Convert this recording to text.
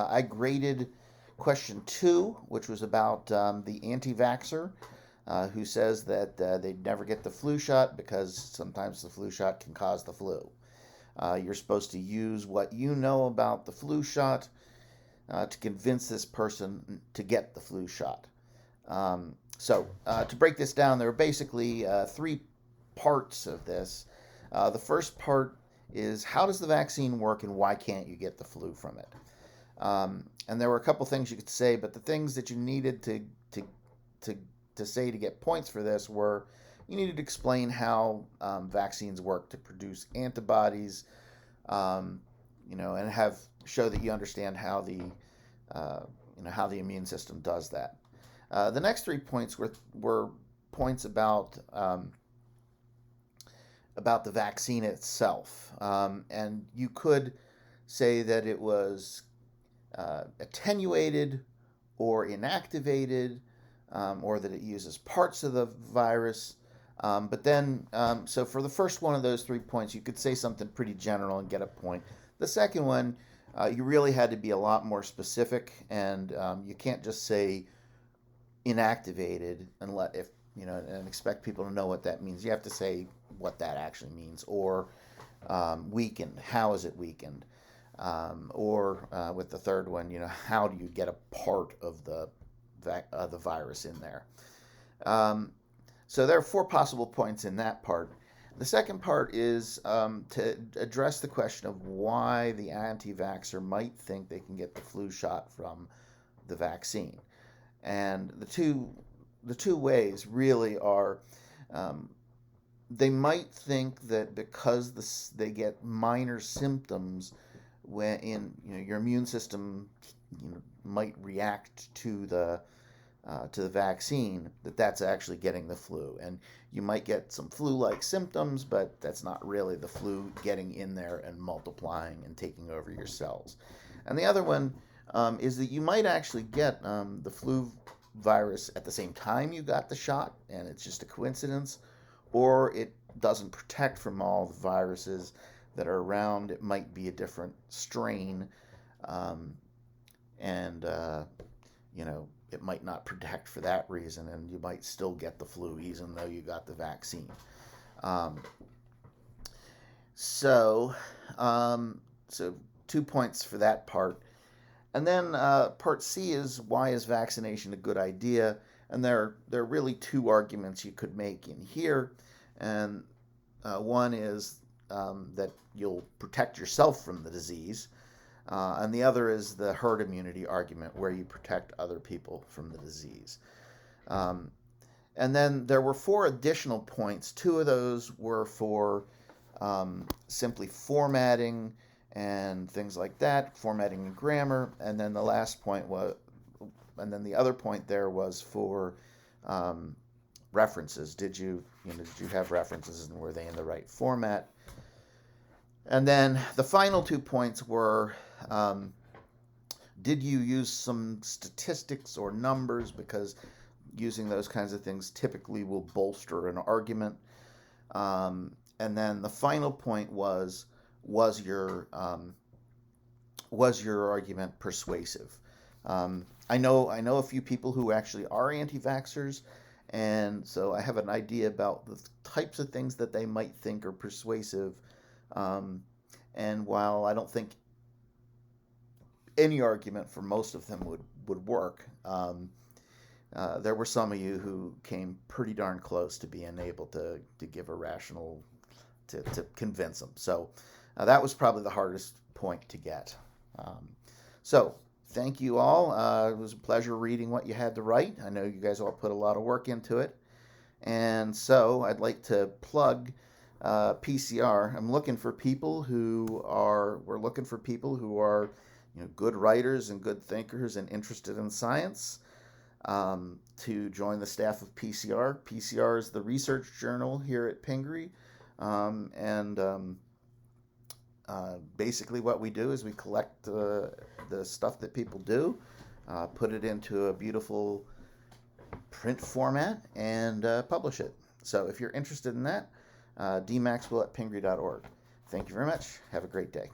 I graded question 2, which was about the anti-vaxxer who says that they'd never get the flu shot because sometimes the flu shot can cause the flu. You're supposed to use what you know about the flu shot to convince this person to get the flu shot. To break this down, there are basically 3 parts of this. The first part is, how does the vaccine work and why can't you get the flu from it? And there were a couple things you could say, but the things that you needed to say to get points for this were, you needed to explain how vaccines work to produce antibodies, and show that you understand how the immune system does that. The next 3 points were points about the vaccine itself, and you could say that it was attenuated or inactivated, or that it uses parts of the virus. So for the first one of those 3 points, you could say something pretty general and get a point. The second one, you really had to be a lot more specific, and you can't just say inactivated and expect people to know what that means. You have to say what that actually means, or weakened. How is it weakened? Or with the third one, how do you get a part of the virus in there? So there are 4 possible points in that part. The second part is to address the question of why the anti-vaxxer might think they can get the flu shot from the vaccine. And the two ways really are, they might think that because they get minor symptoms when your immune system might react to the vaccine, that's actually getting the flu. And you might get some flu-like symptoms, but that's not really the flu getting in there and multiplying and taking over your cells. And the other one is that you might actually get the flu virus at the same time you got the shot, and it's just a coincidence, or it doesn't protect from all the viruses that are around. It might be a different strain, it might not protect for that reason, and you might still get the flu even though you got the vaccine. So 2 points for that part. And then part C is, why is vaccination a good idea? And there are really 2 arguments you could make in here. And one is that you'll protect yourself from the disease. And the other is the herd immunity argument, where you protect other people from the disease. And then there were 4 additional points. 2 of those were for simply formatting and things like that, formatting and grammar. And then the other point there was for references. Did you have references, and were they in the right format? And then the final 2 points were, did you use some statistics or numbers, because using those kinds of things typically will bolster an argument. And then the final point was your argument persuasive? I know a few people who actually are anti-vaxxers, and so I have an idea about the types of things that they might think are persuasive. And while I don't think any argument for most of them would work, there were some of you who came pretty darn close to being able to give a rational, to convince them. So that was probably the hardest point to get. So thank you all. It was a pleasure reading what you had to write. I know you guys all put a lot of work into it. And so I'd like to plug PCR. We're looking for people who are good writers and good thinkers and interested in science, to join the staff of PCR. PCR is the research journal here at Pingry, basically what we do is we collect the stuff that people do, put it into a beautiful print format, and publish it. So if you're interested in that, dmaxwell@pingry.org. Thank you very much. Have a great day.